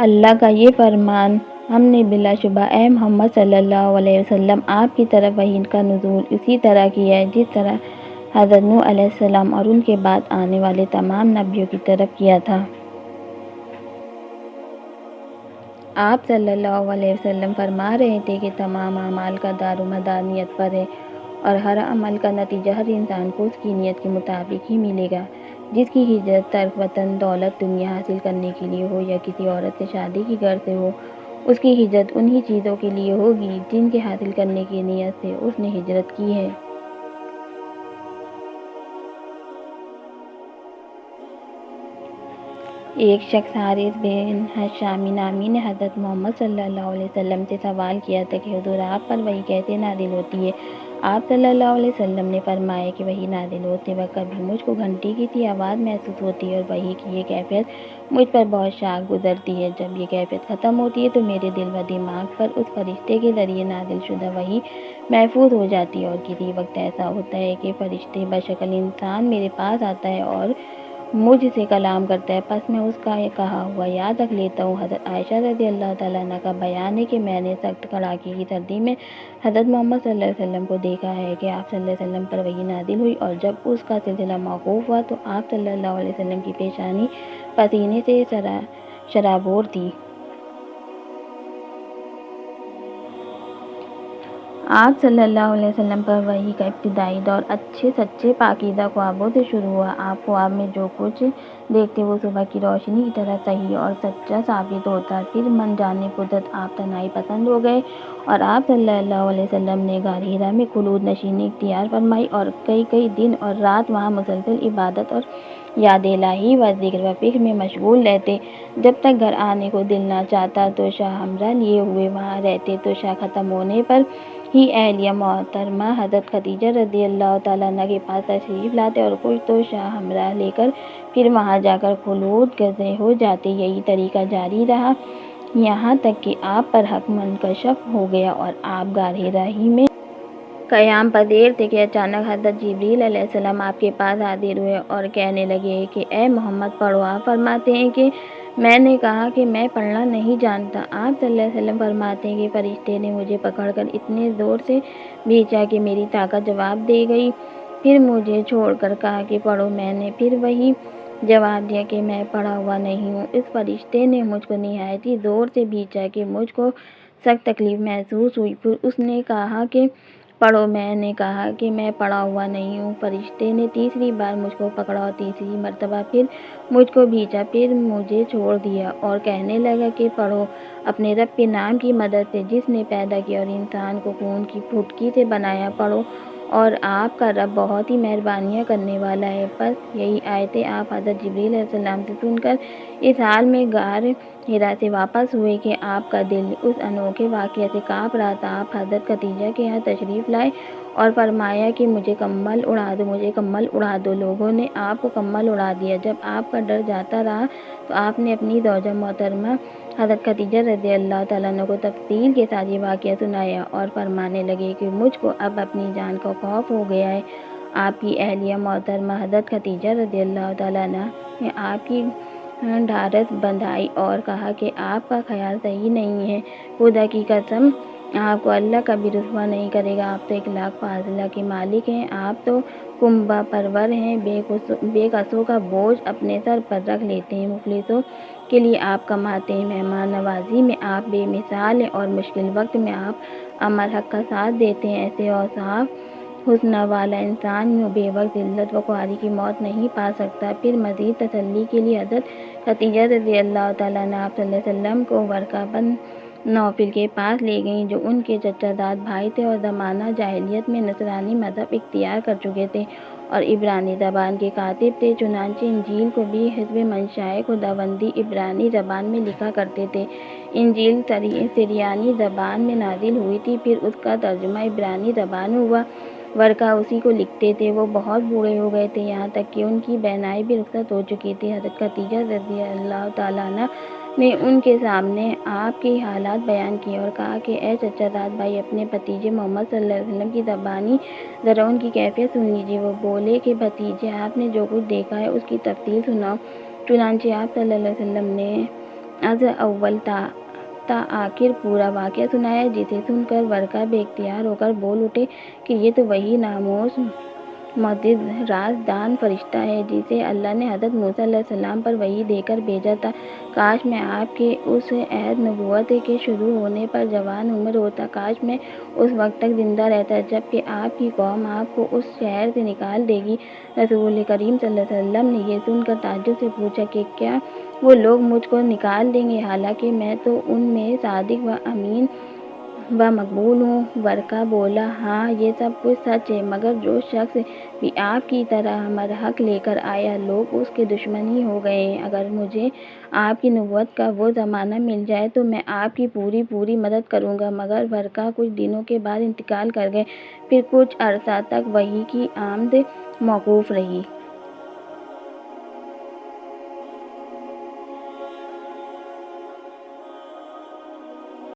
اللہ کا یہ فرمان ہم نے بلا شبہ اے محمد صلی اللہ علیہ وسلم آپ کی طرف وحی کا نزول اسی طرح کیا ہے جس طرح حضرت نوح علیہ السلام اور ان کے بعد آنے والے تمام نبیوں کی طرف کیا تھا۔ آپ صلی اللہ علیہ وسلم فرما رہے تھے کہ تمام اعمال کا دار و مدار نیت پر ہے اور ہر عمل کا نتیجہ ہر انسان کو اس کی نیت کے مطابق ہی ملے گا۔ جس کی ہجرت ترک وطن دولت دنیا حاصل کرنے کے لیے ہو یا کسی عورت سے شادی کی غرض سے ہو، اس کی ہجرت انہی چیزوں کے لیے ہوگی جن کے حاصل کرنے کی نیت سے اس نے ہجرت کی ہے۔ ایک شخص حارث بن حشامی نامی نے حضرت محمد صلی اللہ علیہ وسلم سے سوال کیا تھا کہ حضور آپ پر وحی کیسے نازل ہوتی ہے؟ آپ صلی اللہ علیہ وسلم نے فرمایا کہ وحی نازل ہوتے وقت کبھی مجھ کو گھنٹی کی سی آواز محسوس ہوتی ہے اور وحی کی یہ کیفیت مجھ پر بہت شاخ گزرتی ہے۔ جب یہ کیفیت ختم ہوتی ہے تو میرے دل و دماغ پر اس فرشتے کے ذریعے نازل شدہ وحی محفوظ ہو جاتی ہے، اور کسی وقت ایسا ہوتا ہے کہ فرشتے بشکل انسان میرے پاس آتا ہے اور مجھ سے کلام کرتا ہے، پس میں اس کا کہا ہوا یاد رکھ لیتا ہوں۔ حضرت عائشہ رضی اللہ تعالیٰ عنہا کا بیان ہے کہ میں نے سخت کڑاکے کی سردی میں حضرت محمد صلی اللہ علیہ وسلم کو دیکھا ہے کہ آپ صلی اللہ علیہ وسلم پر وحی نازل ہوئی، اور جب اس کا سلسلہ موقوف ہوا تو آپ صلی اللہ علیہ وسلم کی پیشانی پسینے سے شرابور تھی۔ آپ صلی اللہ علیہ وسلم پر وحی کا ابتدائی دور اچھے سچے پاکیزہ خوابوں سے شروع ہوا۔ آپ خواب میں جو کچھ دیکھتے وہ صبح کی روشنی کی طرح صحیح اور سچا ثابت ہوتا۔ پھر من جانے قدرت آپ تنہائی پسند ہو گئے اور آپ صلی اللہ علیہ وسلم نے غار حرا میں خلوت نشینی اختیار فرمائی اور کئی دن اور رات وہاں مسلسل عبادت اور یاد الہی و ذکر و فکر میں مشغول رہتے، جب تک گھر آنے کو دل نہ چاہتا تو شاہ ہمراہ لیے ہوئے وہاں رہتے، تو شاہ ختم ہونے پر ہی اہلیہ محترمہ حضرت خدیجہ رضی اللہ تعالیٰ عنہا کے پاس تشریف لاتے اور کچھ تو شاہ ہمراہ لے کر پھر وہاں جا کر خلوت گزر ہو جاتے۔ یہی طریقہ جاری رہا یہاں تک کہ آپ پر حق منکشف ہو گیا اور آپ غار حرا ہی میں قیام پذیر تھے کہ اچانک حضرت جبریل علیہ السلام آپ کے پاس حاضر ہوئے اور کہنے لگے کہ اے محمد پڑھو۔ آپ فرماتے ہیں کہ میں نے کہا کہ میں پڑھنا نہیں جانتا۔ آپ صلی اللہ علیہ وسلم فرماتے ہیں کہ فرشتے نے مجھے پکڑ کر اتنے زور سے کھینچا کہ میری طاقت جواب دے گئی، پھر مجھے چھوڑ کر کہا کہ پڑھو۔ میں نے پھر وہی جواب دیا کہ میں پڑھا ہوا نہیں ہوں۔ اس فرشتے نے مجھ کو نہایت ہی زور سے کھینچا کہ مجھ کو سخت تکلیف محسوس ہوئی، پھر اس نے کہا کہ پڑھو۔ میں نے کہا کہ میں پڑھا ہوا نہیں ہوں۔ فرشتے نے تیسری بار مجھ کو پکڑا اور تیسری مرتبہ پھر مجھ کو کھینچا، پھر مجھے چھوڑ دیا اور کہنے لگا کہ پڑھو اپنے رب کے نام کی مدد سے جس نے پیدا کیا اور انسان کو خون کی پھٹکی سے بنایا، پڑھو اور آپ کا رب بہت ہی مہربانیاں کرنے والا ہے۔ پس یہی آیتیں آپ حضرت جبریل علیہ السلام سے سن کر اس حال میں غار حرا سے واپس ہوئے کہ آپ کا دل اس انوکھے واقعہ سے کانپ رہا تھا۔ آپ حضرت خدیجہ کے یہاں تشریف لائے اور فرمایا کہ مجھے کمبل اڑا دو، مجھے کمبل اڑا دو۔ لوگوں نے آپ کو کمبل اڑا دیا۔ جب آپ کا ڈر جاتا رہا تو آپ نے اپنی زوجہ محترمہ حضرت خدیجہ رضی اللہ تعالیٰ عنہ کو تفصیل کے ساتھ یہ واقعہ سنایا اور فرمانے لگے کہ مجھ کو اب اپنی جان کا خوف ہو گیا ہے۔ آپ کی اہلیہ محترمہ حضرت خدیجہ رضی اللہ تعالیٰ عنہ نے آپ کی ڈھارس بندھائی اور کہا کہ آپ کا خیال صحیح نہیں ہے، خدا کی قسم آپ کو اللہ کبھی رسوا نہیں کرے گا۔ آپ تو 1,00,000 فاضلہ کے مالک ہیں، آپ تو کنبہ پرور ہیں، بے کسوں کا بوجھ اپنے سر پر رکھ لیتے ہیں، مفلسوں کے لیے آپ کماتے ہیں، مہمان نوازی میں آپ بے مثال ہیں اور مشکل وقت میں آپ امر حق کا ساتھ دیتے ہیں۔ ایسے اوصاف حسنہ والا انسان یوں بے وقت ذلت و خواری کی موت نہیں پا سکتا۔ پھر مزید تسلی کے لیے حضرت خدیجہ رضی اللہ تعالیٰ عنہ آپ صلی اللہ علیہ وسلم کو ورقہ بن نوفل کے پاس لے گئیں جو ان کے چچا زاد بھائی تھے اور زمانہ جاہلیت میں نصرانی مذہب اختیار کر چکے تھے اور عبرانی زبان کے کاتب تھے، چنانچہ انجیل کو بھی حسب منشائے خداوندی عبرانی زبان میں لکھا کرتے تھے۔ انجیل سریانی زبان میں نازل ہوئی تھی، پھر اس کا ترجمہ عبرانی زبان میں ہوا۔ ورقہ اسی کو لکھتے تھے۔ وہ بہت بوڑھے ہو گئے تھے، یہاں تک کہ ان کی بینائی بھی رخصت ہو چکی تھی۔ حضرت خدیجہ رضی اللہ تعالیٰ عنہ نے ان کے سامنے آپ کے حالات بیان کیے اور کہا کہ اے چچا زاد بھائی، اپنے بھتیجے محمد صلی اللہ علیہ وسلم کی زبانی ذرا ان کی کیفیت سن لیجیے۔ وہ بولے کہ بھتیجے، آپ نے جو کچھ دیکھا ہے اس کی تفصیل سناؤ۔ چنانچہ آپ صلی اللہ علیہ وسلم نے از اول تا آخر پورا واقعہ سنایا، جسے سن کر ورقہ بے اختیار ہو کر بول اٹھے کہ یہ تو وہی ناموس معزز رازدان فرشتہ ہے جسے اللہ نے حضرت موسیٰ علیہ السلام پر وحی دے کر بھیجا تھا۔ کاش میں آپ کے اس عہد نبوت کے شروع ہونے پر جوان عمر ہوتا، کاش میں اس وقت تک زندہ رہتا جب کہ آپ کی قوم آپ کو اس شہر سے نکال دے گی۔ رسول کریم صلی اللہ علیہ وسلم نے یہ سن کر تعجب سے پوچھا کہ کیا وہ لوگ مجھ کو نکال دیں گے، حالانکہ میں تو ان میں صادق و امین و مقبول ہوں؟ ورقہ بولا، ہاں یہ سب کچھ سچ ہے، مگر جو شخص بھی آپ کی طرح مرحق لے کر آیا، لوگ اس کے دشمن ہی ہو گئے ہیں۔ اگر مجھے آپ کی نبوت کا وہ زمانہ مل جائے تو میں آپ کی پوری مدد کروں گا۔ مگر ورقہ کچھ دنوں کے بعد انتقال کر گئے، پھر کچھ عرصہ تک وحی کی آمد موقوف رہی۔